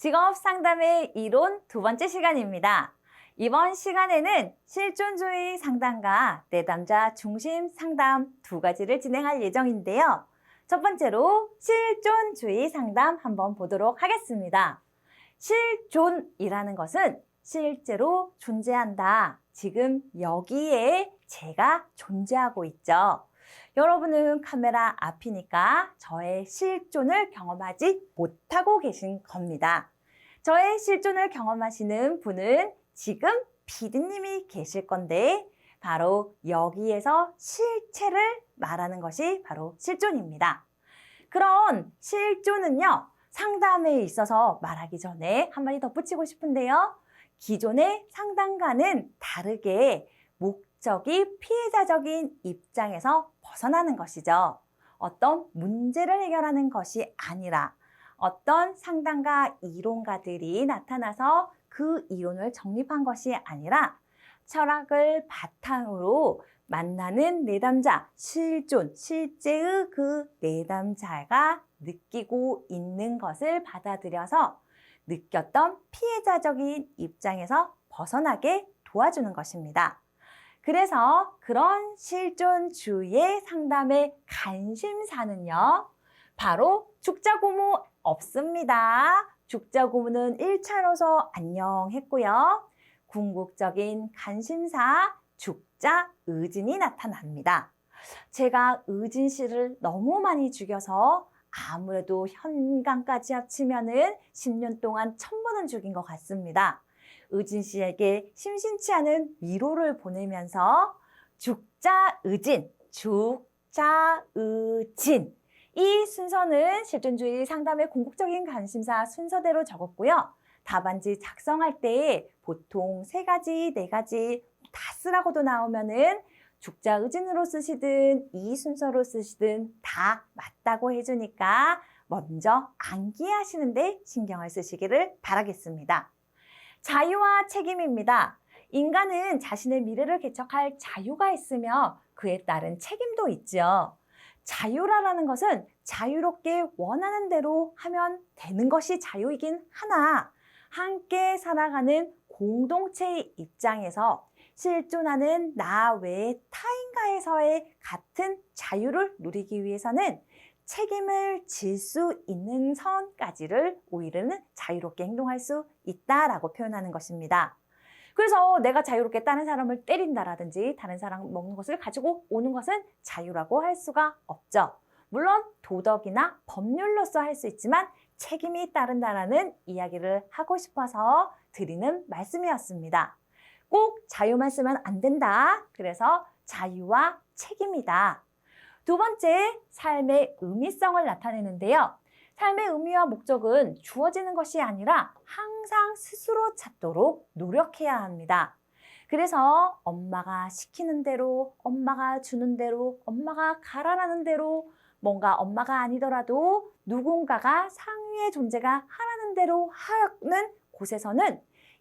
직업 상담의 이론 두 번째 시간입니다. 이번 시간에는 실존주의 상담과 내담자 중심 상담 두 가지를 진행할 예정인데요. 첫 번째로 실존주의 상담 한번 보도록 하겠습니다. 실존이라는 것은 실제로 존재한다. 지금 여기에 제가 존재하고 있죠. 여러분은 카메라 앞이니까 저의 실존을 경험하지 못하고 계신 겁니다. 저의 실존을 경험하시는 분은 지금 피디님이 계실 건데 바로 여기에서 실체를 말하는 것이 바로 실존입니다. 그런 실존은요, 상담에 있어서 말하기 전에 한마디 덧붙이고 싶은데요. 기존의 상담과는 다르게 목적이 피해자적인 입장에서 벗어나는 것이죠. 어떤 문제를 해결하는 것이 아니라 어떤 상담가 이론가들이 나타나서 그 이론을 정립한 것이 아니라 철학을 바탕으로 만나는 내담자, 실존, 실제의 그 내담자가 느끼고 있는 것을 받아들여서 느꼈던 피해자적인 입장에서 벗어나게 도와주는 것입니다. 그래서 그런 실존주의의 상담의 관심사는요, 바로 죽자고무 없습니다. 죽자고무는 1차로서 안녕했고요. 궁극적인 관심사 죽자의진이 나타납니다. 제가 의진 씨를 너무 많이 죽여서 아무래도 현강까지 합치면은 10년 동안 1000번은 죽인 것 같습니다. 의진 씨에게 심심치 않은 위로를 보내면서 죽자의진, 죽자의진 이 순서는 실존주의 상담의 궁극적인 관심사 순서대로 적었고요. 답안지 작성할 때 보통 3가지, 4가지 다 쓰라고도 나오면은 죽자의진으로 쓰시든 이 순서로 쓰시든 다 맞다고 해주니까 먼저 암기하시는데 신경을 쓰시기를 바라겠습니다. 자유와 책임입니다. 인간은 자신의 미래를 개척할 자유가 있으며 그에 따른 책임도 있죠. 자유라는 것은 자유롭게 원하는 대로 하면 되는 것이 자유이긴 하나 함께 살아가는 공동체의 입장에서 실존하는 나 외의 타인과에서의 같은 자유를 누리기 위해서는 책임을 질 수 있는 선까지를 오히려는 자유롭게 행동할 수 있다라고 표현하는 것입니다. 그래서 내가 자유롭게 다른 사람을 때린다라든지 다른 사람 먹는 것을 가지고 오는 것은 자유라고 할 수가 없죠. 물론 도덕이나 법률로서 할 수 있지만 책임이 따른다라는 이야기를 하고 싶어서 드리는 말씀이었습니다. 꼭 자유만 쓰면 안 된다. 그래서 자유와 책임이다. 두 번째, 삶의 의미성을 나타내는데요. 삶의 의미와 목적은 주어지는 것이 아니라 항상 스스로 찾도록 노력해야 합니다. 그래서 엄마가 시키는 대로, 엄마가 주는 대로, 엄마가 가라라는 대로 뭔가 엄마가 아니더라도 누군가가 상위의 존재가 하라는 대로 하는 곳에서는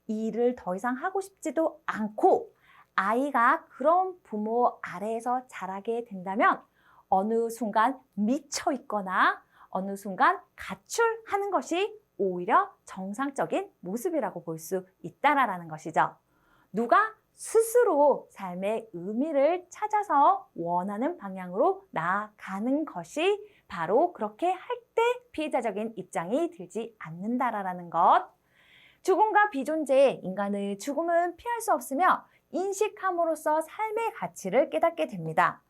이 일을 더 이상 하고 싶지도 않고 아이가 그런 부모 아래에서 자라게 된다면 어느 순간 미쳐 있거나 어느 순간 가출하는 것이 오히려 정상적인 모습이라고 볼 수 있다라는 것이죠. 누가 스스로 삶의 의미를 찾아서 원하는 방향으로 나아가는 것이 바로 그렇게 할 때 피해자적인 입장이 들지 않는다라는 것. 죽음과 비존재, 인간의 죽음은 피할 수 없으며 인식함으로써 삶의 가치를 깨닫게 됩니다.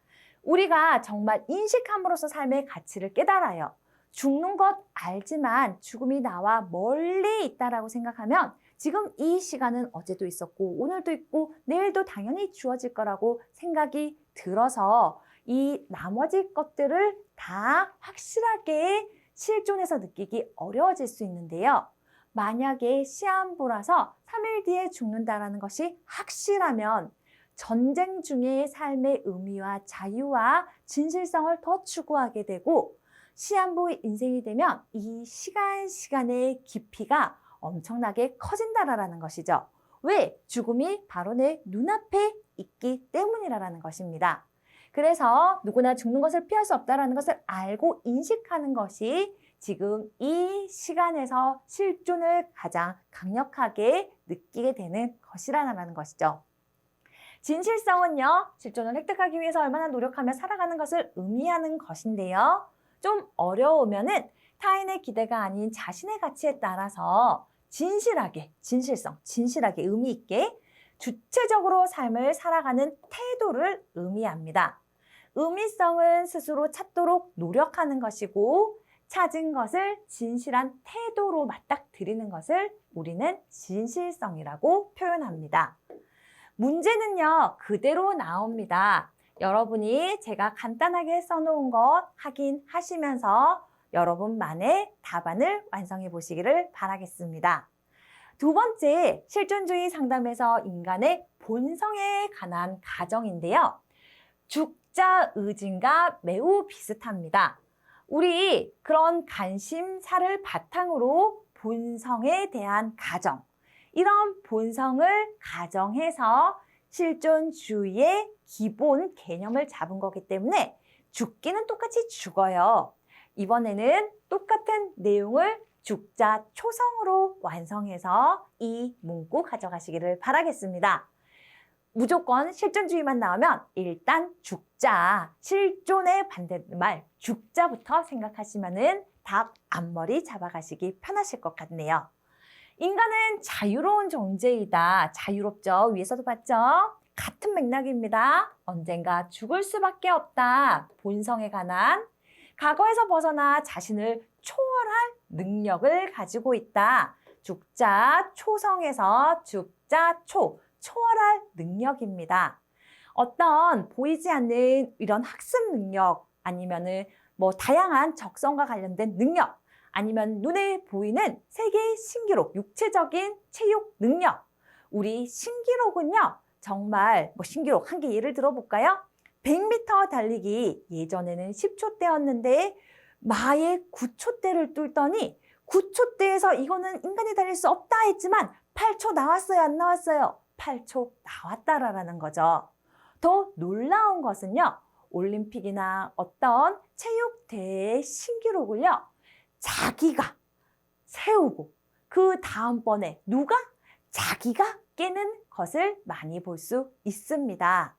우리가 정말 인식함으로써 삶의 가치를 깨달아요. 죽는 것 알지만 죽음이 나와 멀리 있다라고 생각하면 지금 이 시간은 어제도 있었고 오늘도 있고 내일도 당연히 주어질 거라고 생각이 들어서 이 나머지 것들을 다 확실하게 실존해서 느끼기 어려워질 수 있는데요. 만약에 시한부라서 3일 뒤에 죽는다는 것이 확실하면 전쟁 중에 삶의 의미와 자유와 진실성을 더 추구하게 되고 시한부의 인생이 되면 이 시간의 깊이가 엄청나게 커진다라는 것이죠. 왜? 죽음이 바로 내 눈앞에 있기 때문이라는 것입니다. 그래서 누구나 죽는 것을 피할 수 없다는 것을 알고 인식하는 것이 지금 이 시간에서 실존을 가장 강력하게 느끼게 되는 것이라는 것이죠. 진실성은요, 실존을 획득하기 위해서 얼마나 노력하며 살아가는 것을 의미하는 것인데요. 좀 어려우면은 타인의 기대가 아닌 자신의 가치에 따라서 진실하게, 진실하게 의미 있게 주체적으로 삶을 살아가는 태도를 의미합니다. 의미성은 스스로 찾도록 노력하는 것이고 찾은 것을 진실한 태도로 맞닥뜨리는 것을 우리는 진실성이라고 표현합니다. 문제는요, 그대로 나옵니다. 여러분이 제가 간단하게 써놓은 것 확인하시면서 여러분만의 답안을 완성해 보시기를 바라겠습니다. 두 번째, 실존주의 상담에서 인간의 본성에 관한 가정인데요. 죽자의진과 매우 비슷합니다. 우리 그런 관심사를 바탕으로 본성에 대한 가정, 이런 본성을 가정해서 실존주의의 기본 개념을 잡은 거기 때문에 죽기는 똑같이 죽어요. 이번에는 똑같은 내용을 죽자 초성으로 완성해서 이 문구 가져가시기를 바라겠습니다. 무조건 실존주의만 나오면 일단 죽자, 실존의 반대말 죽자부터 생각하시면은 답 앞머리 잡아가시기 편하실 것 같네요. 인간은 자유로운 존재이다. 자유롭죠? 위에서도 봤죠? 같은 맥락입니다. 언젠가 죽을 수밖에 없다. 본성에 관한 과거에서 벗어나 자신을 초월할 능력을 가지고 있다. 죽자 초성에서 죽자 초월할 능력입니다. 어떤 보이지 않는 이런 학습 능력 아니면은 다양한 적성과 관련된 능력 아니면 눈에 보이는 세계 신기록, 육체적인 체육 능력. 우리 신기록은요, 정말 신기록 한 개 예를 들어볼까요? 100m 달리기 예전에는 10초대였는데 마의 9초대를 뚫더니 9초대에서 이거는 인간이 달릴 수 없다 했지만 8초 나왔어요, 안 나왔어요? 8초 나왔다라는 거죠. 더 놀라운 것은요, 올림픽이나 어떤 체육대회의 신기록을요, 자기가 세우고 그 다음번에 누가? 자기가 깨는 것을 많이 볼 수 있습니다.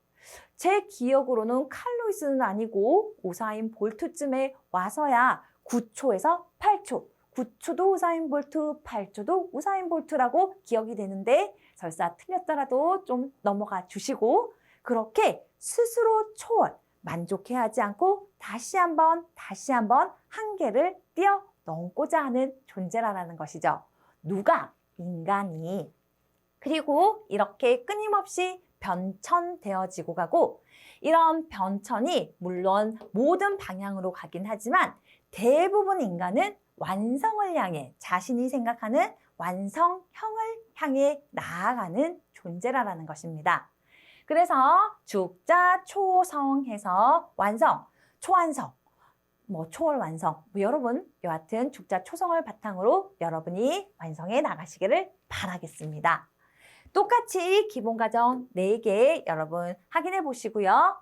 제 기억으로는 칼로이스는 아니고 우사인 볼트쯤에 와서야 9초에서 8초, 9초도 우사인 볼트, 8초도 우사인 볼트라고 기억이 되는데 설사 틀렸더라도 좀 넘어가 주시고 그렇게 스스로 초월, 만족해하지 않고 다시 한번 한계를 뛰어넘고자 하는 존재라는 것이죠. 누가? 인간이. 그리고 이렇게 끊임없이 변천되어지고 가고 이런 변천이 물론 모든 방향으로 가긴 하지만 대부분 인간은 완성을 향해 자신이 생각하는 완성형을 향해 나아가는 존재라는 것입니다. 그래서 죽자 초성해서 완성, 초완성, 초월 완성, 여러분 여하튼 죽자 초성을 바탕으로 여러분이 완성해 나가시기를 바라겠습니다. 똑같이 기본 과정 4개 여러분 확인해 보시고요.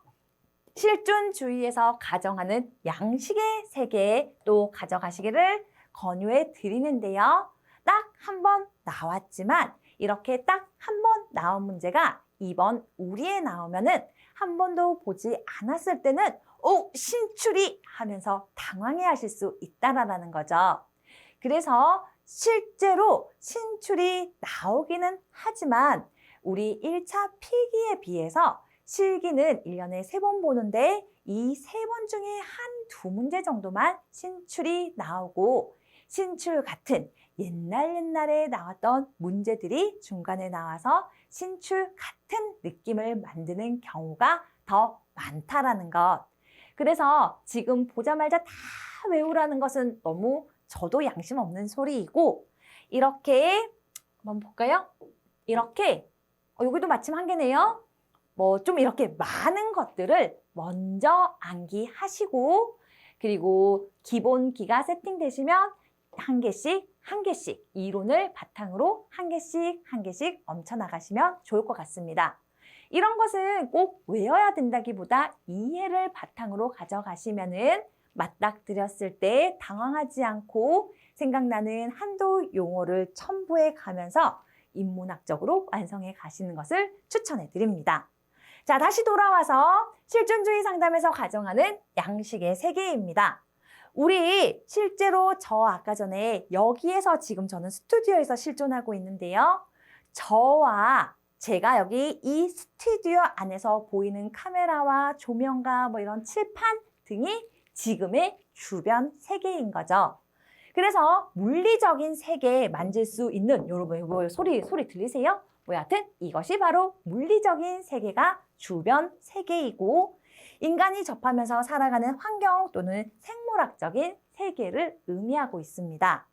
실존주의에서 가정하는 양식의 세계 또 가져가시기를 권유해 드리는데요. 딱 한 번 나왔지만 이렇게 딱 한 번 나온 문제가 이번 우리에 나오면은 한 번도 보지 않았을 때는 신출이 하면서 당황해 하실 수 있다라는 거죠. 그래서 실제로 신출이 나오기는 하지만 우리 1차 필기에 비해서 실기는 1년에 3번 보는데 이 3번 중에 한두 문제 정도만 신출이 나오고 신출 같은 옛날에 나왔던 문제들이 중간에 나와서 신출 같은 느낌을 만드는 경우가 더 많다라는 것. 그래서 지금 보자마자 다 외우라는 것은 너무 저도 양심 없는 소리이고 이렇게 한번 볼까요? 이렇게 여기도 마침 한 개네요. 좀 이렇게 많은 것들을 먼저 암기하시고 그리고 기본기가 세팅되시면 한 개씩 이론을 바탕으로 한 개씩 얹혀나가시면 좋을 것 같습니다. 이런 것은 꼭 외워야 된다기보다 이해를 바탕으로 가져가시면은 맞닥뜨렸을 때 당황하지 않고 생각나는 한두 용어를 첨부해 가면서 인문학적으로 완성해 가시는 것을 추천해 드립니다. 자, 다시 돌아와서 실존주의 상담에서 가정하는 양식의 세계입니다. 우리 실제로 저 아까 전에 여기에서 지금 저는 스튜디오에서 실존하고 있는데요. 저와 제가 여기 이 스튜디오 안에서 보이는 카메라와 조명과 뭐 이런 칠판 등이 지금의 주변 세계인 거죠. 그래서 물리적인 세계에 만질 수 있는 여러분 이거 소리 들리세요? 뭐 여하튼 이것이 바로 물리적인 세계가 주변 세계이고 인간이 접하면서 살아가는 환경 또는 생물학적인 세계를 의미하고 있습니다.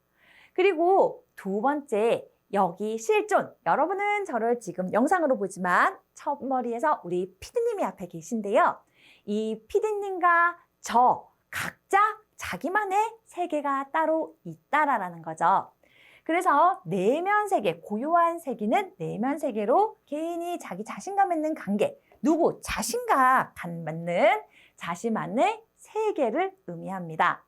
그리고 두 번째, 여기 실존. 여러분은 저를 지금 영상으로 보지만 첫머리에서 우리 피디님이 앞에 계신데요. 이 피디님과 저 각자 자기만의 세계가 따로 있다라는 거죠. 그래서 내면 세계, 고유한 세계는 내면 세계로 개인이 자기 자신감 있는 관계, 누구 자신과 맞는 자신만의 세계를 의미합니다.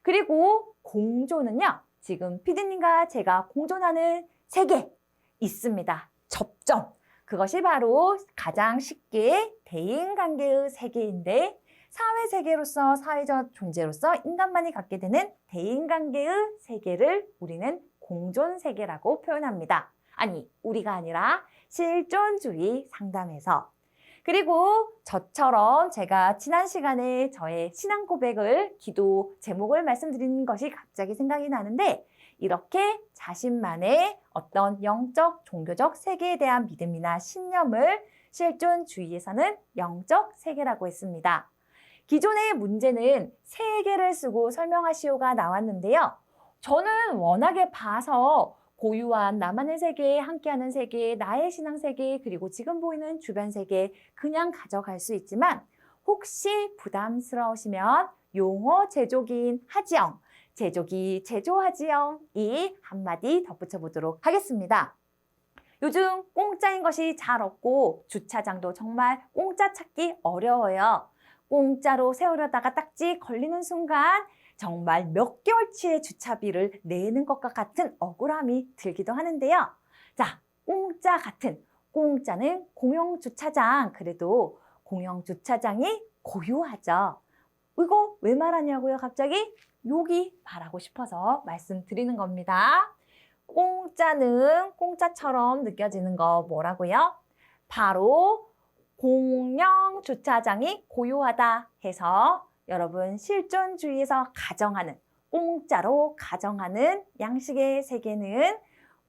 그리고 공존은요. 지금 피디님과 제가 공존하는 세계 있습니다. 접점. 그것이 바로 가장 쉽게 대인관계의 세계인데 사회세계로서 사회적 존재로서 인간만이 갖게 되는 대인관계의 세계를 우리는 공존세계라고 표현합니다. 아니, 우리가 아니라 실존주의 상담에서. 그리고 저처럼 제가 지난 시간에 저의 신앙 고백을 기도 제목을 말씀드린 것이 갑자기 생각이 나는데 이렇게 자신만의 어떤 영적, 종교적 세계에 대한 믿음이나 신념을 실존주의에서는 영적 세계라고 했습니다. 기존의 문제는 세계를 쓰고 설명하시오가 나왔는데요. 저는 워낙에 봐서 고유한 나만의 세계, 함께하는 세계, 나의 신앙 세계, 그리고 지금 보이는 주변 세계 그냥 가져갈 수 있지만 혹시 부담스러우시면 용어 제조기인 하지영, 제조기 제조하지영 이 한마디 덧붙여 보도록 하겠습니다. 요즘 공짜인 것이 잘 없고 주차장도 정말 공짜 찾기 어려워요. 공짜로 세우려다가 딱지 걸리는 순간 정말 몇 개월치의 주차비를 내는 것과 같은 억울함이 들기도 하는데요. 자, 공짜 같은 공짜는 공영주차장. 그래도 공영주차장이 고유하죠. 이거 왜 말하냐고요, 갑자기? 여기 말하고 싶어서 말씀드리는 겁니다. 공짜는 공짜처럼 느껴지는 거 뭐라고요? 바로 공영주차장이 고유하다 해서 여러분 실존주의에서 가정하는 공짜로 가정하는 양식의 세계는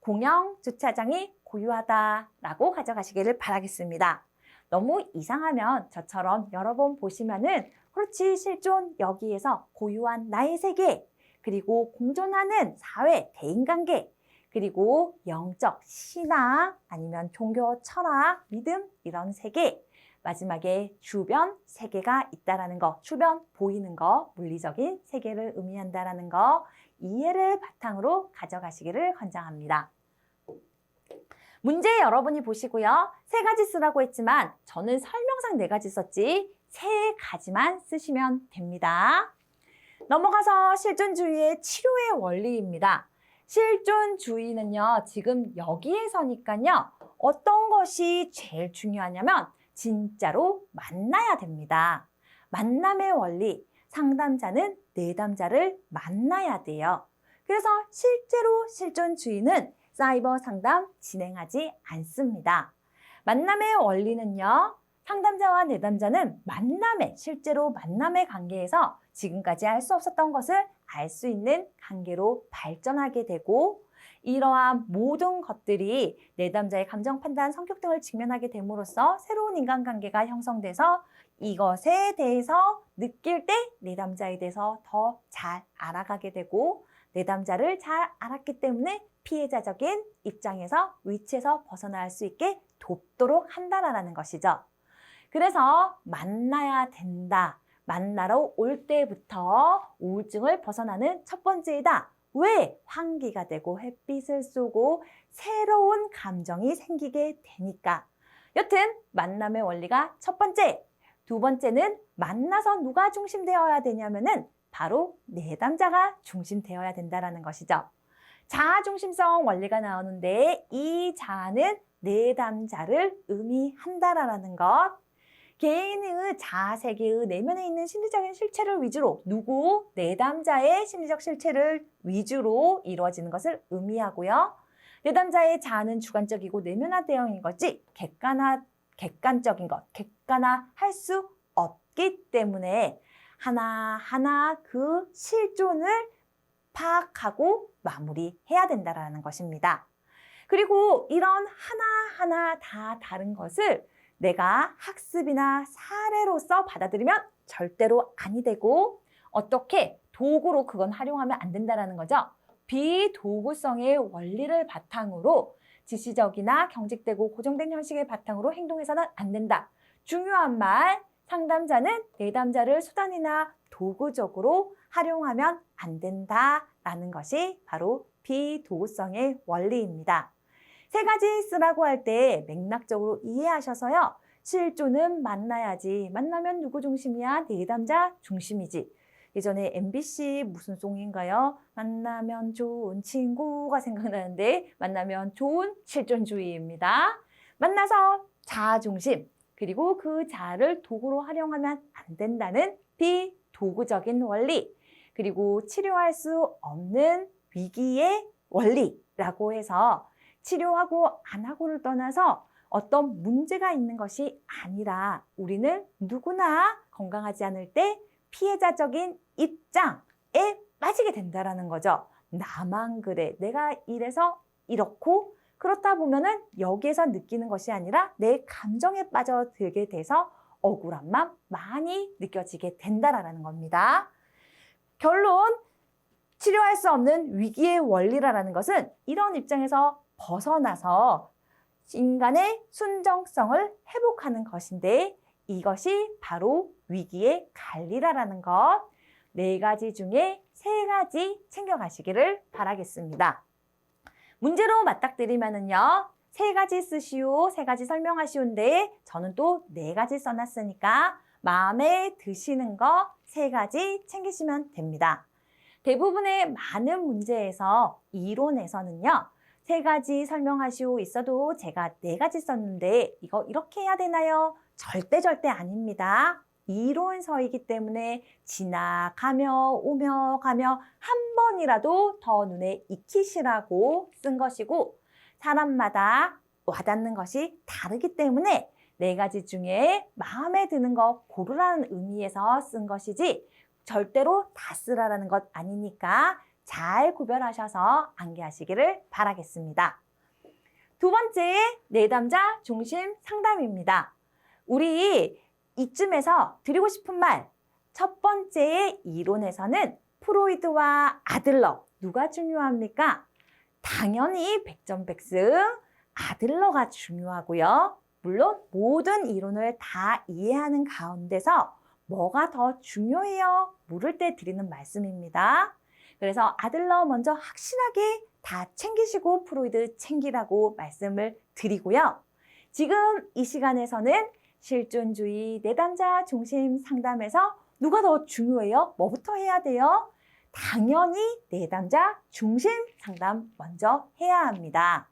공영주차장이 고유하다라고 가져가시기를 바라겠습니다. 너무 이상하면 저처럼 여러 번 보시면은 그렇지 실존 여기에서 고유한 나의 세계 그리고 공존하는 사회 대인관계 그리고 영적 신앙 아니면 종교 철학 믿음 이런 세계 마지막에 주변 세계가 있다라는 거, 주변 보이는 거, 물리적인 세계를 의미한다라는 거 이해를 바탕으로 가져가시기를 권장합니다. 문제 여러분이 보시고요. 3가지 쓰라고 했지만 저는 설명상 4가지 썼지 3가지만 쓰시면 됩니다. 넘어가서 실존주의의 치료의 원리입니다. 실존주의는요. 지금 여기에서니까요. 어떤 것이 제일 중요하냐면 진짜로 만나야 됩니다. 만남의 원리, 상담자는 내담자를 만나야 돼요. 그래서 실제로 실존주의는 사이버 상담 진행하지 않습니다. 만남의 원리는요. 상담자와 내담자는 실제로 만남의 관계에서 지금까지 알 수 없었던 것을 알 수 있는 관계로 발전하게 되고 이러한 모든 것들이 내담자의 감정, 판단, 성격 등을 직면하게 됨으로써 새로운 인간관계가 형성돼서 이것에 대해서 느낄 때 내담자에 대해서 더 잘 알아가게 되고 내담자를 잘 알았기 때문에 피해자적인 입장에서 위치에서 벗어날 수 있게 돕도록 한다라는 것이죠. 그래서 만나야 된다. 만나러 올 때부터 우울증을 벗어나는 첫 번째이다. 왜? 환기가 되고 햇빛을 쏘고 새로운 감정이 생기게 되니까. 여튼 만남의 원리가 첫 번째. 두 번째는 만나서 누가 중심되어야 되냐면은 바로 내담자가 중심되어야 된다는 것이죠. 자아중심성 원리가 나오는데 이 자아는 내담자를 의미한다라는 것. 개인의 자아 세계의 내면에 있는 심리적인 실체를 위주로 내담자의 심리적 실체를 위주로 이루어지는 것을 의미하고요. 내담자의 자아는 주관적이고 내면화되어인 거지 객관적인 것, 객관화할 수 없기 때문에 하나하나 그 실존을 파악하고 마무리해야 된다는 것입니다. 그리고 이런 하나하나 다 다른 것을 내가 학습이나 사례로서 받아들이면 절대로 아니 되고 어떻게 도구로 그건 활용하면 안 된다는 거죠. 비도구성의 원리를 바탕으로 지시적이나 경직되고 고정된 형식의 바탕으로 행동해서는 안 된다. 중요한 말, 상담자는 내담자를 수단이나 도구적으로 활용하면 안 된다라는 것이 바로 비도구성의 원리입니다. 세 가지 쓰라고 할 때 맥락적으로 이해하셔서요. 실존은 만나야지. 만나면 누구 중심이야? 내담자 중심이지. 예전에 MBC 무슨 송인가요? 만나면 좋은 친구가 생각나는데 만나면 좋은 실존주의입니다. 만나서 자아 중심 그리고 그 자아를 도구로 활용하면 안 된다는 비도구적인 원리 그리고 치료할 수 없는 위기의 원리라고 해서 치료하고 안 하고를 떠나서 어떤 문제가 있는 것이 아니라 우리는 누구나 건강하지 않을 때 피해자적인 입장에 빠지게 된다는 거죠. 나만 그래. 내가 이래서 이렇고 그렇다 보면은 여기에서 느끼는 것이 아니라 내 감정에 빠져들게 돼서 억울함만 많이 느껴지게 된다라는 겁니다. 결론, 치료할 수 없는 위기의 원리라는 것은 이런 입장에서 벗어나서 인간의 순정성을 회복하는 것인데 이것이 바로 위기의 관리라는 것. 4가지 중에 3가지 챙겨가시기를 바라겠습니다. 문제로 맞닥뜨리면은요. 3가지 쓰시오, 3가지 설명하시오인데 저는 또 4가지 써놨으니까 마음에 드시는 거 3가지 챙기시면 됩니다. 대부분의 많은 문제에서 이론에서는요. 3가지 설명하시오 있어도 제가 4가지 썼는데 이거 이렇게 해야 되나요? 절대 아닙니다. 이론서이기 때문에 지나가며 오며 가며 한 번이라도 더 눈에 익히시라고 쓴 것이고 사람마다 와닿는 것이 다르기 때문에 4가지 중에 마음에 드는 거 고르라는 의미에서 쓴 것이지 절대로 다 쓰라는 것 아니니까 잘 구별하셔서 암기하시기를 바라겠습니다. 2번째, 내담자 중심 상담입니다. 우리 이쯤에서 드리고 싶은 말, 첫 번째의 이론에서는 프로이드와 아들러, 누가 중요합니까? 당연히 백전백승 아들러가 중요하고요. 물론 모든 이론을 다 이해하는 가운데서 뭐가 더 중요해요? 물을 때 드리는 말씀입니다. 그래서 아들러 먼저 확실하게 다 챙기시고 프로이드 챙기라고 말씀을 드리고요. 지금 이 시간에서는 실존주의 내담자 중심 상담에서 누가 더 중요해요? 뭐부터 해야 돼요? 당연히 내담자 중심 상담 먼저 해야 합니다.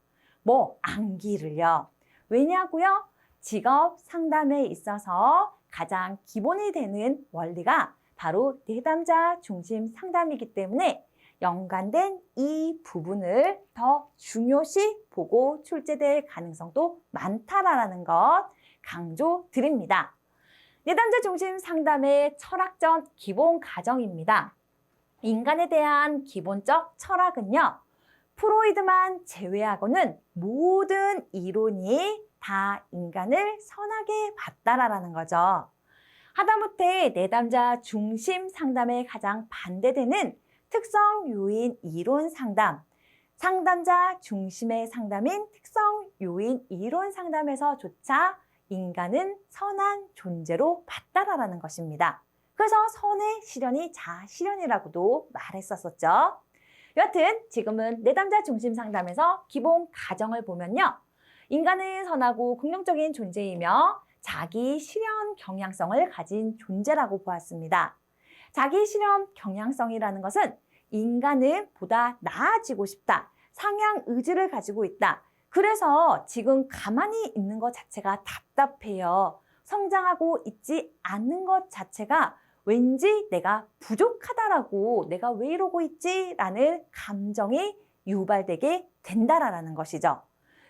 암기를요. 왜냐고요? 직업 상담에 있어서 가장 기본이 되는 원리가 바로 내담자 중심 상담이기 때문에 연관된 이 부분을 더 중요시 보고 출제될 가능성도 많다라는 것 강조드립니다. 내담자 중심 상담의 철학적 기본 가정입니다. 인간에 대한 기본적 철학은요. 프로이드만 제외하고는 모든 이론이 다 인간을 선하게 봤다라는 거죠. 하다못해 내담자 중심 상담에 가장 반대되는 특성 요인 이론 상담, 상담자 중심의 상담인 특성 요인 이론 상담에서조차 인간은 선한 존재로 봤다라는 것입니다. 그래서 선의 실현이 자아실현이라고도 말했었죠. 여하튼 지금은 내담자 중심 상담에서 기본 가정을 보면요. 인간은 선하고 긍정적인 존재이며 자기 실현 경향성을 가진 존재라고 보았습니다. 자기 실현 경향성이라는 것은 인간은 보다 나아지고 싶다. 상향 의지를 가지고 있다. 그래서 지금 가만히 있는 것 자체가 답답해요. 성장하고 있지 않는 것 자체가 왠지 내가 부족하다라고 내가 왜 이러고 있지? 라는 감정이 유발되게 된다라는 것이죠.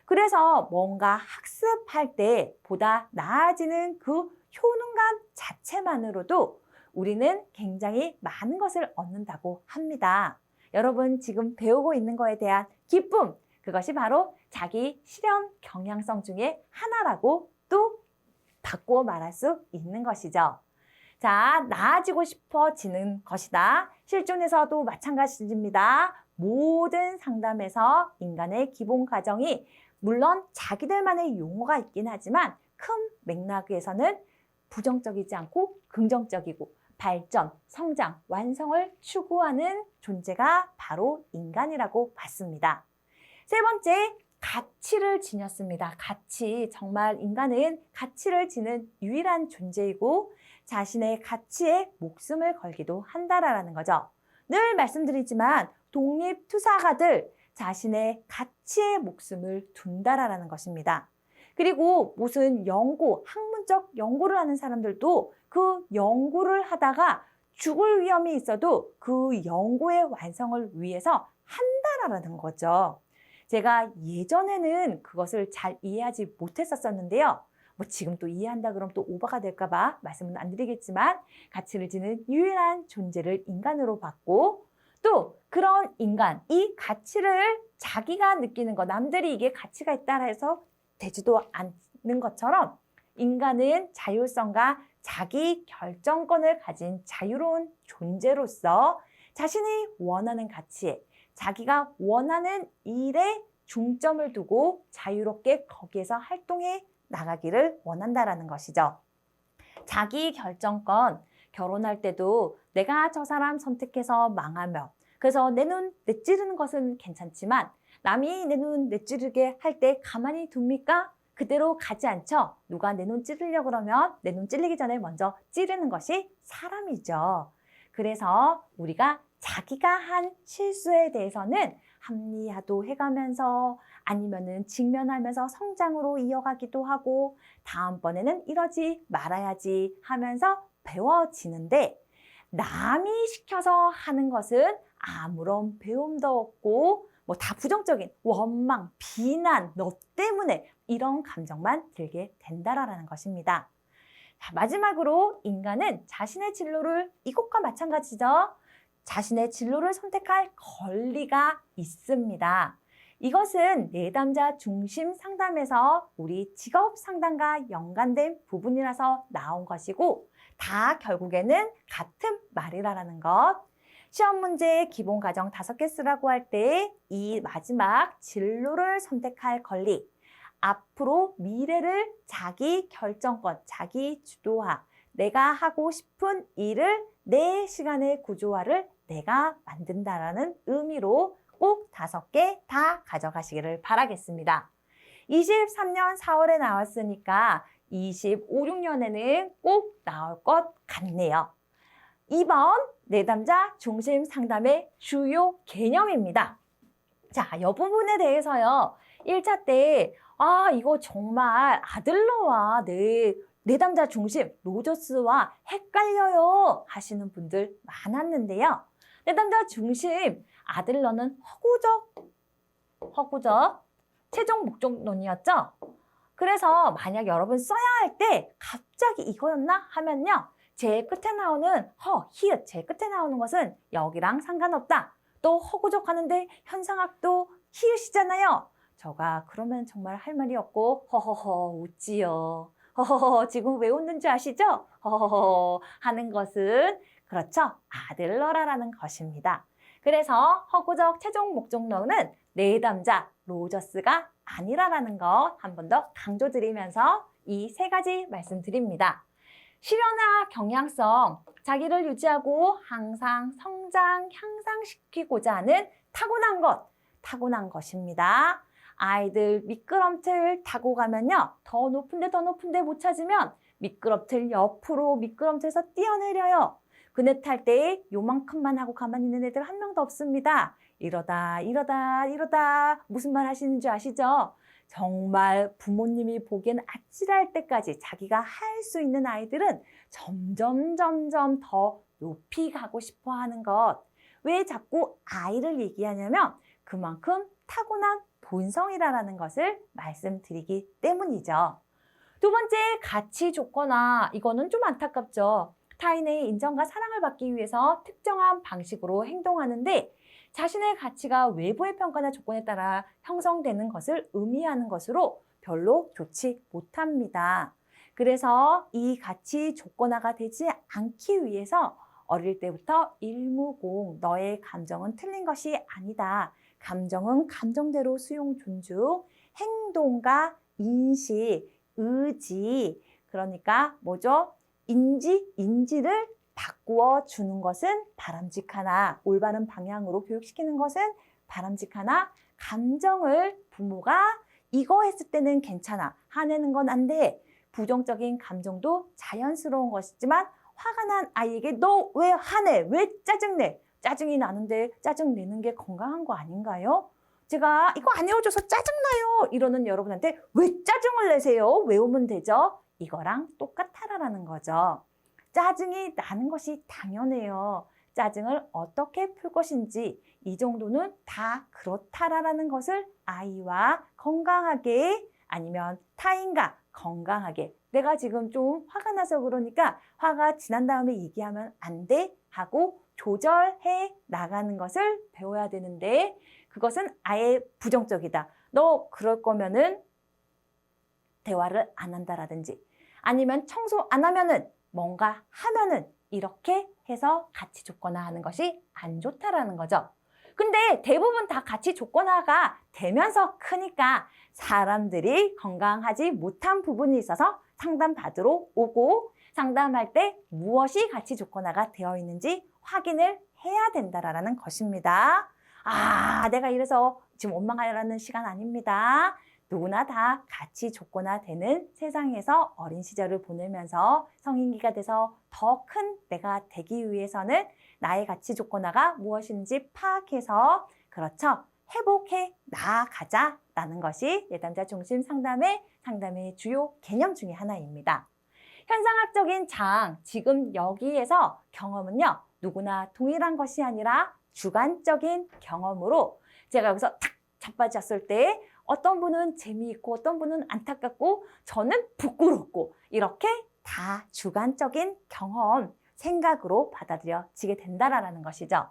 그래서 뭔가 학습할 때 보다 나아지는 그 효능감 자체만으로도 우리는 굉장히 많은 것을 얻는다고 합니다. 여러분 지금 배우고 있는 거에 대한 기쁨, 그것이 바로 자기 실현 경향성 중에 하나라고 또 바꾸어 말할 수 있는 것이죠. 자, 나아지고 싶어지는 것이다. 실존에서도 마찬가지입니다. 모든 상담에서 인간의 기본 과정이 물론 자기들만의 용어가 있긴 하지만 큰 맥락에서는 부정적이지 않고 긍정적이고 발전, 성장, 완성을 추구하는 존재가 바로 인간이라고 봤습니다. 세 번째, 가치를 지녔습니다. 가치, 정말 인간은 가치를 지는 유일한 존재이고 자신의 가치에 목숨을 걸기도 한다라는 거죠. 늘 말씀드리지만 독립투사가들 자신의 가치에 목숨을 둔다라는 것입니다. 그리고 무슨 연구, 학문적 연구를 하는 사람들도 그 연구를 하다가 죽을 위험이 있어도 그 연구의 완성을 위해서 한다라는 거죠. 제가 예전에는 그것을 잘 이해하지 못했었는데요. 뭐 지금 또 이해한다 그러면 또 오버가 될까 봐 말씀은 안 드리겠지만 가치를 지는 유일한 존재를 인간으로 봤고 또 그런 인간, 이 가치를 자기가 느끼는 것, 남들이 이게 가치가 있다 해서 되지도 않는 것처럼 인간은 자율성과 자기 결정권을 가진 자유로운 존재로서 자신이 원하는 가치에 자기가 원하는 일에 중점을 두고 자유롭게 거기에서 활동해 나가기를 원한다라는 것이죠. 자기 결정권, 결혼할 때도 내가 저 사람 선택해서 망하면 그래서 내 눈 내찌르는 것은 괜찮지만 남이 내 눈 내찌르게 할 때 가만히 둡니까? 그대로 가지 않죠. 누가 내 눈 찌르려고 그러면 내 눈 찌르기 전에 먼저 찌르는 것이 사람이죠. 그래서 우리가 자기가 한 실수에 대해서는 합리화도 해가면서 아니면은 직면하면서 성장으로 이어가기도 하고 다음번에는 이러지 말아야지 하면서 배워지는데 남이 시켜서 하는 것은 아무런 배움도 없고 뭐 다 부정적인 원망, 비난, 너 때문에 이런 감정만 들게 된다라는 것입니다. 자, 마지막으로 인간은 자신의 진로를 이것과 마찬가지죠. 자신의 진로를 선택할 권리가 있습니다. 이것은 내담자 중심 상담에서 우리 직업 상담과 연관된 부분이라서 나온 것이고 다 결국에는 같은 말이라는 것. 시험 문제의 기본 과정 5개 쓰라고 할 때 이 마지막 진로를 선택할 권리, 앞으로 미래를 자기 결정권, 자기 주도화, 내가 하고 싶은 일을 내 시간의 구조화를 내가 만든다라는 의미로 꼭 5개 다 가져가시기를 바라겠습니다. 23년 4월에 나왔으니까 25, 6년에는 꼭 나올 것 같네요. 2번 내담자 중심 상담의 주요 개념입니다. 자, 이 부분에 대해서요. 1차 때 이거 정말 아들러와 내담자 중심 로저스와 헷갈려요 하시는 분들 많았는데요. 내담자 중심 아들러는 허구적 최종 목적론이었죠. 그래서 만약 여러분 써야 할 때 갑자기 이거였나 하면요. 제 끝에 나오는 히읗, 제 끝에 나오는 것은 여기랑 상관없다. 또 허구적 하는데 현상학도 히읗이잖아요. 저가 그러면 정말 할 말이 없고 허허허 웃지요. 허허허 지금 왜 웃는지 아시죠? 허허허 하는 것은 그렇죠. 아들러라라는 것입니다. 그래서 허구적 최종 목적론은 내담자 로저스가 아니라라는 것 한 번 더 강조드리면서 이 3가지 말씀드립니다. 실현화 경향성, 자기를 유지하고 항상 성장, 향상시키고자 하는 타고난 것입니다. 아이들 미끄럼틀 타고 가면요. 더 높은데 못 찾으면 미끄럼틀 옆으로 미끄럼틀에서 뛰어내려요. 그네 탈 때 요만큼만 하고 가만히 있는 애들 한 명도 없습니다. 이러다 무슨 말 하시는 줄 아시죠? 정말 부모님이 보기엔 아찔할 때까지 자기가 할 수 있는 아이들은 점점 더 높이 가고 싶어 하는 것. 왜 자꾸 아이를 얘기하냐면 그만큼 타고난 본성이라는 것을 말씀드리기 때문이죠. 두 번째, 가치 조거나 이거는 좀 안타깝죠. 타인의 인정과 사랑을 받기 위해서 특정한 방식으로 행동하는데 자신의 가치가 외부의 평가나 조건에 따라 형성되는 것을 의미하는 것으로 별로 좋지 못합니다. 그래서 이 가치 조건화가 되지 않기 위해서 어릴 때부터 일무공, 너의 감정은 틀린 것이 아니다. 감정은 감정대로 수용, 존중, 행동과 인식, 의지, 그러니까 뭐죠? 인지를 바꾸어 주는 것은 바람직하나, 올바른 방향으로 교육시키는 것은 바람직하나, 감정을 부모가 이거 했을 때는 괜찮아, 화내는 건 안 돼. 부정적인 감정도 자연스러운 것이지만 화가 난 아이에게 너 왜 화내? 왜 짜증내? 짜증이 나는데 짜증내는 게 건강한 거 아닌가요? 제가 이거 안 해줘서 짜증나요 이러는 여러분한테 왜 짜증을 내세요? 외우면 되죠? 이거랑 똑같아라는 거죠. 짜증이 나는 것이 당연해요. 짜증을 어떻게 풀 것인지 이 정도는 다 그렇다라는 것을 아이와 건강하게 아니면 타인과 건강하게 내가 지금 좀 화가 나서 그러니까 화가 지난 다음에 얘기하면 안 돼 하고 조절해 나가는 것을 배워야 되는데 그것은 아예 부정적이다. 너 그럴 거면은 대화를 안 한다라든지 아니면 청소 안 하면은 뭔가 하면은 이렇게 해서 가치 조건화하는 것이 안 좋다라는 거죠. 근데 대부분 다 가치 조건화가 되면서 크니까 사람들이 건강하지 못한 부분이 있어서 상담받으러 오고 상담할 때 무엇이 가치 조건화가 되어 있는지 확인을 해야 된다라는 것입니다. 아, 내가 이래서 지금 원망하라는 시간 아닙니다. 누구나 다 가치 조건화되는 세상에서 어린 시절을 보내면서 성인기가 돼서 더 큰 내가 되기 위해서는 나의 가치 조건화가 무엇인지 파악해서 그렇죠. 회복해 나아가자라는 것이 내담자 중심 상담의 주요 개념 중에 하나입니다. 현상학적인 장, 지금 여기에서 경험은요. 누구나 동일한 것이 아니라 주관적인 경험으로 제가 여기서 탁 자빠졌을 때 어떤 분은 재미있고 어떤 분은 안타깝고 저는 부끄럽고 이렇게 다 주관적인 경험, 생각으로 받아들여지게 된다라는 것이죠.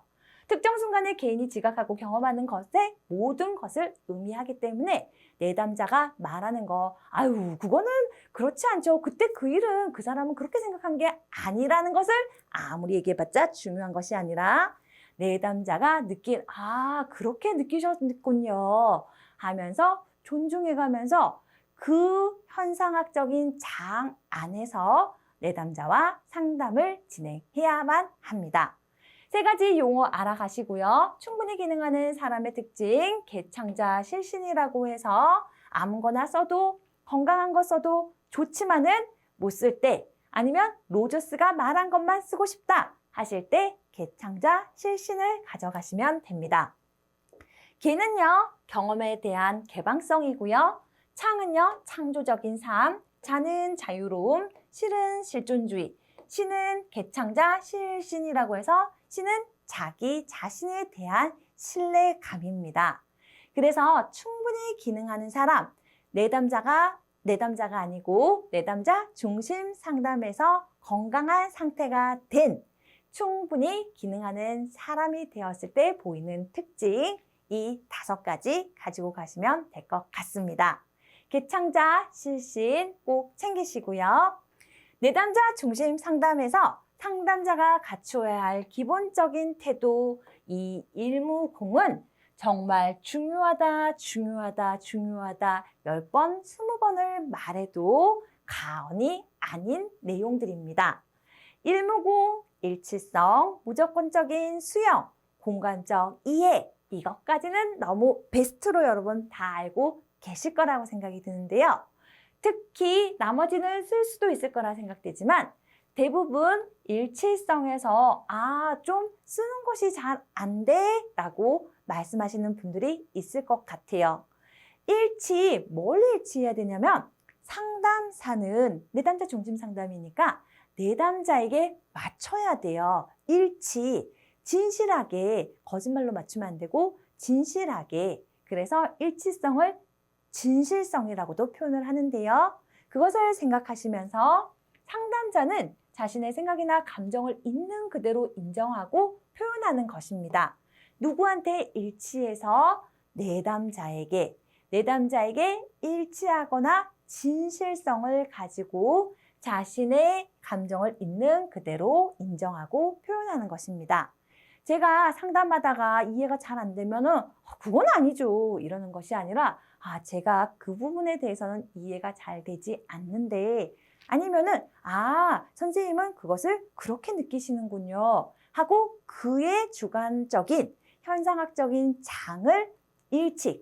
특정 순간에 개인이 지각하고 경험하는 것에 모든 것을 의미하기 때문에 내담자가 말하는 거 아유 그거는 그렇지 않죠. 그때 그 일은 그 사람은 그렇게 생각한 게 아니라는 것을 아무리 얘기해봤자 중요한 것이 아니라 내담자가 느낀 아 그렇게 느끼셨군요 하면서 존중해가면서 그 현상학적인 장 안에서 내담자와 상담을 진행해야만 합니다. 세 가지 용어 알아가시고요. 충분히 기능하는 사람의 특징, 개창자 실신이라고 해서 아무거나 써도 건강한 거 써도 좋지만은 못 쓸 때 아니면 로저스가 말한 것만 쓰고 싶다 하실 때 개창자 실신을 가져가시면 됩니다. 개는요, 경험에 대한 개방성이고요. 창은요, 창조적인 삶, 자는 자유로움, 실은 실존주의, 신은 개창자 실신이라고 해서 신은 자기 자신에 대한 신뢰감입니다. 그래서 충분히 기능하는 사람, 내담자가 아니고 내담자 중심 상담에서 건강한 상태가 된 충분히 기능하는 사람이 되었을 때 보이는 특징 이 5가지 가지고 가시면 될 것 같습니다. 개창자 실신 꼭 챙기시고요. 내담자 중심 상담에서 상담자가 갖추어야 할 기본적인 태도 이 일무공은 정말 중요하다 10번, 20번을 말해도 가언이 아닌 내용들입니다. 일무공, 일치성, 무조건적인 수용, 공간적 이해 이것까지는 너무 베스트로 여러분 다 알고 계실 거라고 생각이 드는데요. 특히 나머지는 쓸 수도 있을 거라 생각되지만 대부분 일치성에서 좀 쓰는 것이 잘 안 돼 라고 말씀하시는 분들이 있을 것 같아요. 뭘 일치해야 되냐면 상담사는 내담자 중심 상담이니까 내담자에게 맞춰야 돼요. 진실하게, 거짓말로 맞추면 안 되고 진실하게. 그래서 일치성을 진실성이라고도 표현을 하는데요. 그것을 생각하시면서 상담자는 자신의 생각이나 감정을 있는 그대로 인정하고 표현하는 것입니다. 누구한테 일치해서 내담자에게 일치하거나 진실성을 가지고 자신의 감정을 있는 그대로 인정하고 표현하는 것입니다. 제가 상담하다가 이해가 잘 안 되면은 그건 아니죠 이러는 것이 아니라 제가 그 부분에 대해서는 이해가 잘 되지 않는데 아니면은 선생님은 그것을 그렇게 느끼시는군요 하고 그의 주관적인 현상학적인 장을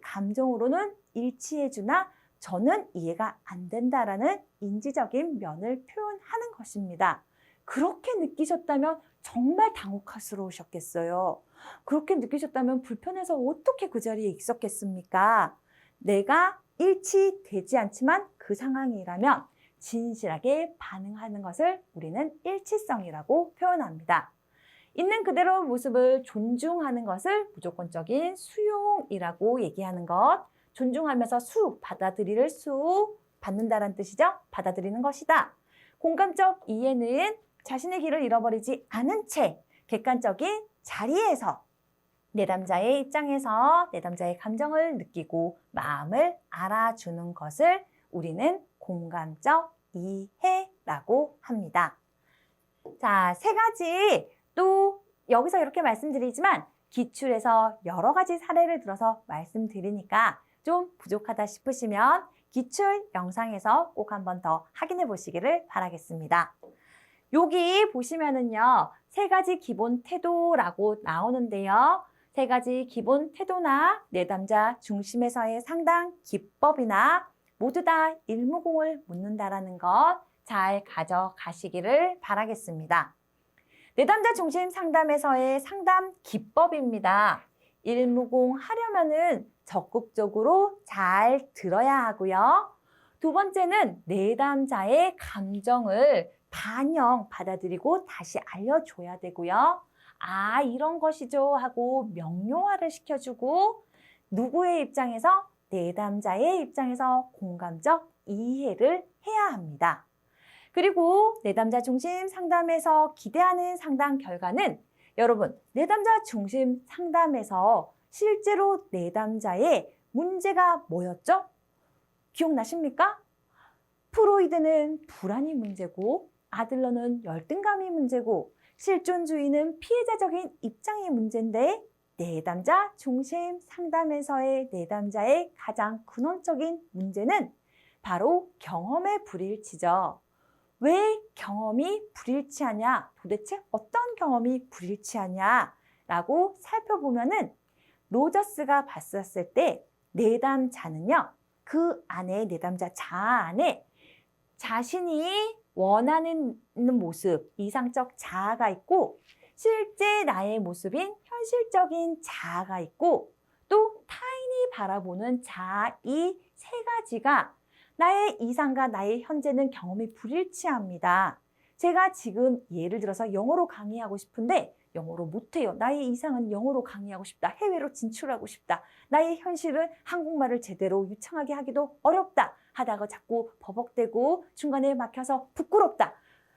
감정으로는 일치해주나 저는 이해가 안 된다라는 인지적인 면을 표현하는 것입니다. 그렇게 느끼셨다면 정말 당혹스러우셨겠어요. 그렇게 느끼셨다면 불편해서 어떻게 그 자리에 있었겠습니까? 내가 일치되지 않지만 그 상황이라면 진실하게 반응하는 것을 우리는 일치성이라고 표현합니다. 있는 그대로 모습을 존중하는 것을 무조건적인 수용이라고 얘기하는 것. 존중하면서 받아들이를 받는다는 뜻이죠. 받아들이는 것이다. 공감적 이해는 자신의 길을 잃어버리지 않은 채 객관적인 자리에서 내담자의 입장에서 내담자의 감정을 느끼고 마음을 알아주는 것을 우리는 공감적 이해라고 합니다. 자, 3가지 또 여기서 이렇게 말씀드리지만 기출에서 여러 가지 사례를 들어서 말씀드리니까 좀 부족하다 싶으시면 기출 영상에서 꼭 한 번 더 확인해 보시기를 바라겠습니다. 여기 보시면은요, 3가지 기본 태도라고 나오는데요. 3가지 기본 태도나 내담자 중심에서의 상담 기법이나 모두 다 일무공을 묻는다라는 것 잘 가져가시기를 바라겠습니다. 내담자 중심 상담에서의 상담 기법입니다. 일무공 하려면은 적극적으로 잘 들어야 하고요. 2번째는 내담자의 감정을 단영 받아들이고 다시 알려줘야 되고요. 이런 것이죠 하고 명료화를 시켜주고 누구의 입장에서 내담자의 입장에서 공감적 이해를 해야 합니다. 그리고 내담자 중심 상담에서 기대하는 상담 결과는 여러분 내담자 중심 상담에서 실제로 내담자의 문제가 뭐였죠? 기억나십니까? 프로이드는 불안이 문제고 아들러는 열등감이 문제고 실존주의는 피해자적인 입장이 문제인데 내담자 중심 상담에서의 내담자의 가장 근원적인 문제는 바로 경험의 불일치죠. 왜 경험이 불일치하냐? 도대체 어떤 경험이 불일치하냐라고 살펴보면은 로저스가 봤었을 때 내담자는요. 그 안에 내담자 자아 안에 자신이 원하는 모습, 이상적 자아가 있고 실제 나의 모습인 현실적인 자아가 있고 또 타인이 바라보는 자아 이 3가지가 나의 이상과 나의 현재는 경험이 불일치합니다. 제가 지금 예를 들어서 영어로 강의하고 싶은데 영어로 못해요. 나의 이상은 영어로 강의하고 싶다. 해외로 진출하고 싶다. 나의 현실은 한국말을 제대로 유창하게 하기도 어렵다. 하다가 자꾸 버벅대고 중간에 막혀서 부끄럽다.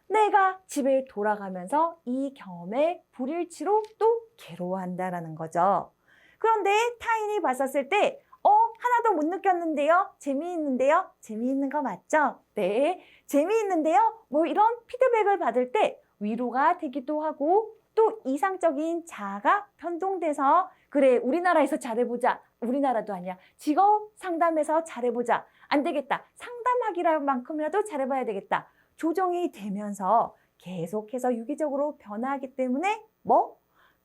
내가 집에 돌아가면서 이 경험의 불일치로 또 괴로워한다라는 거죠. 그런데 타인이 봤었을 때 하나도 못 느꼈는데요? 재미있는데요? 재미있는 거 맞죠? 네, 재미있는데요? 이런 피드백을 받을 때 위로가 되기도 하고 또 이상적인 자아가 변동돼서 그래, 우리나라에서 잘해보자. 우리나라도 아니야. 직업 상담에서 잘해보자. 안 되겠다. 상담하기만큼이라도 잘해봐야 되겠다. 조정이 되면서 계속해서 유기적으로 변화하기 때문에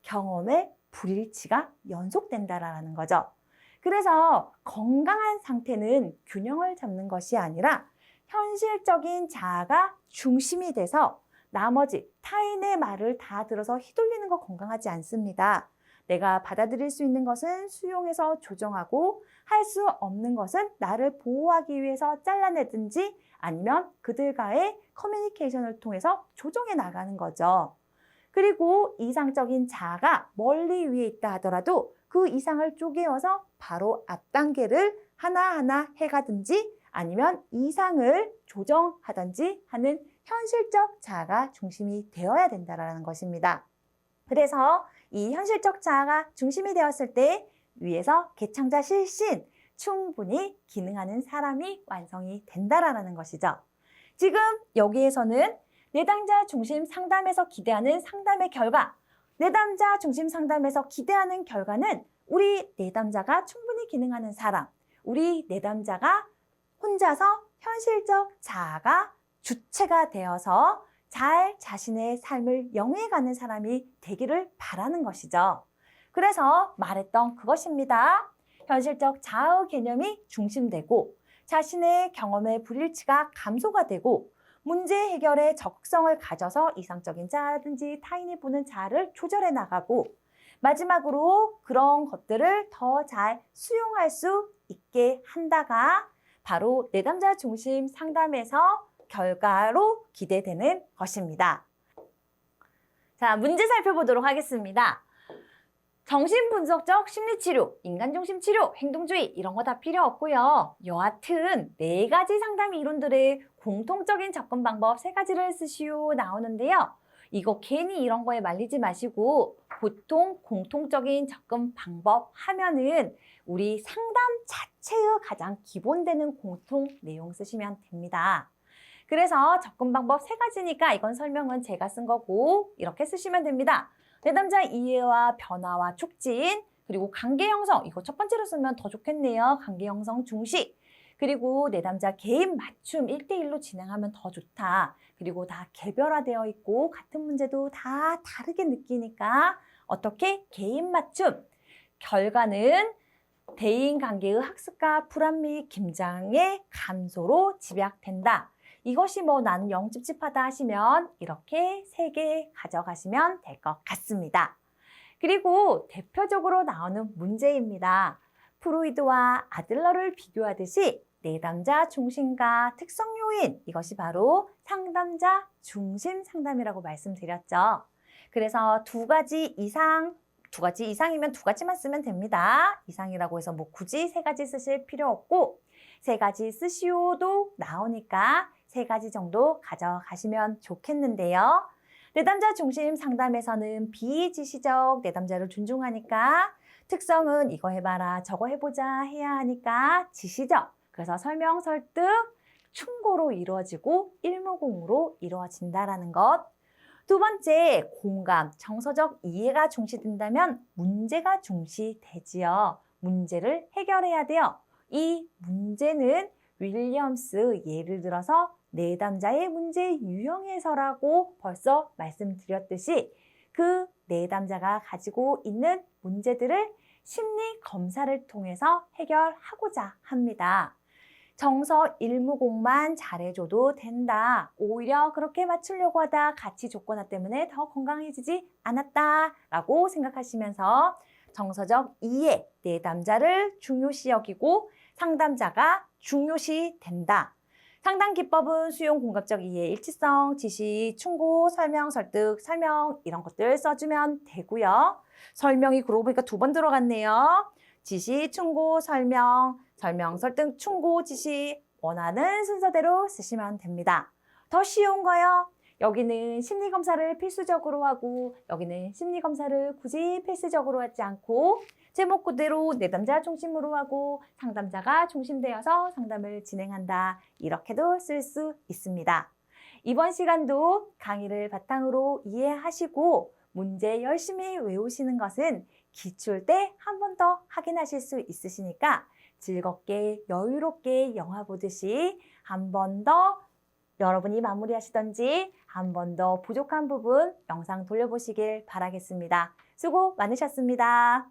경험의 불일치가 연속된다라는 거죠. 그래서 건강한 상태는 균형을 잡는 것이 아니라 현실적인 자아가 중심이 돼서 나머지 타인의 말을 다 들어서 휘둘리는 거 건강하지 않습니다. 내가 받아들일 수 있는 것은 수용해서 조정하고 할 수 없는 것은 나를 보호하기 위해서 잘라내든지 아니면 그들과의 커뮤니케이션을 통해서 조정해 나가는 거죠. 그리고 이상적인 자아가 멀리 위에 있다 하더라도 그 이상을 쪼개어서 바로 앞 단계를 하나하나 해가든지 아니면 이상을 조정하든지 하는 현실적 자아가 중심이 되어야 된다는 것입니다. 그래서 이 현실적 자아가 중심이 되었을 때 위에서 개창자 실신 충분히 기능하는 사람이 완성이 된다라는 것이죠. 지금 여기에서는 내담자 중심 상담에서 기대하는 상담의 결과, 내담자 중심 상담에서 기대하는 결과는 우리 내담자가 충분히 기능하는 사람, 우리 내담자가 혼자서 현실적 자아가 주체가 되어서 잘 자신의 삶을 영위해가는 사람이 되기를 바라는 것이죠. 그래서 말했던 그것입니다. 현실적 자아의 개념이 중심되고 자신의 경험의 불일치가 감소가 되고 문제 해결에 적극성을 가져서 이상적인 자아라든지 타인이 보는 자아를 조절해 나가고 마지막으로 그런 것들을 더 잘 수용할 수 있게 한다가 바로 내담자 중심 상담에서 결과로 기대되는 것입니다. 자, 문제 살펴보도록 하겠습니다. 정신분석적 심리치료, 인간중심치료, 행동주의 이런 거 다 필요 없고요. 여하튼 4가지 상담 이론들의 공통적인 접근 방법 3가지를 쓰시오 나오는데요. 이거 괜히 이런 거에 말리지 마시고 보통 공통적인 접근 방법 하면은 우리 상담 자체의 가장 기본되는 공통 내용 쓰시면 됩니다. 그래서 접근 방법 3가지니까 이건 설명은 제가 쓴 거고 이렇게 쓰시면 됩니다. 내담자 이해와 변화와 촉진, 그리고 관계 형성, 이거 첫 번째로 쓰면 더 좋겠네요. 관계 형성 중시. 그리고 내담자 개인 맞춤 1대1로 진행하면 더 좋다. 그리고 다 개별화되어 있고 같은 문제도 다 다르게 느끼니까 어떻게 개인 맞춤. 결과는 대인관계의 학습과 불안 및 긴장의 감소로 집약된다. 이것이 뭐 나는 영 찝찝하다 하시면 이렇게 3개 가져가시면 될 것 같습니다. 그리고 대표적으로 나오는 문제입니다. 프로이드와 아들러를 비교하듯이 내담자 중심과 특성 요인, 이것이 바로 상담자 중심 상담이라고 말씀드렸죠. 그래서 2가지 이상이면 2가지만 쓰면 됩니다. 이상이라고 해서 뭐 굳이 3가지 쓰실 필요 없고 3가지 쓰시오도 나오니까 3가지 정도 가져가시면 좋겠는데요. 내담자 중심 상담에서는 비지시적 내담자를 존중하니까 특성은 이거 해봐라 저거 해보자 해야 하니까 지시적. 그래서 설명, 설득, 충고로 이루어지고 일무공으로 이루어진다는 것. 2번째, 공감, 정서적 이해가 중시된다면 문제가 중시되지요. 문제를 해결해야 돼요. 이 문제는 윌리엄스 예를 들어서 내담자의 문제 유형에서라고 벌써 말씀드렸듯이 그 내담자가 가지고 있는 문제들을 심리 검사를 통해서 해결하고자 합니다. 정서 일무공만 잘해줘도 된다. 오히려 그렇게 맞추려고 하다 가치 조건화 때문에 더 건강해지지 않았다라고 생각하시면서 정서적 이해, 내담자를 중요시 여기고 상담자가 중요시 된다. 상담 기법은 수용, 공감적 이해, 일치성, 지시, 충고, 설명, 설득, 설명 이런 것들 써주면 되고요. 설명이 그러고 보니까 2번 들어갔네요. 지시, 충고, 설명, 설득, 충고, 지시 원하는 순서대로 쓰시면 됩니다. 더 쉬운 거요. 여기는 심리검사를 필수적으로 하고 여기는 심리검사를 굳이 필수적으로 하지 않고 제목 그대로 내담자 중심으로 하고 상담자가 중심되어서 상담을 진행한다. 이렇게도 쓸 수 있습니다. 이번 시간도 강의를 바탕으로 이해하시고 문제 열심히 외우시는 것은 기출 때 한 번 더 확인하실 수 있으시니까 즐겁게 여유롭게 영화 보듯이 한 번 더 여러분이 마무리하시던지 한 번 더 부족한 부분 영상 돌려보시길 바라겠습니다. 수고 많으셨습니다.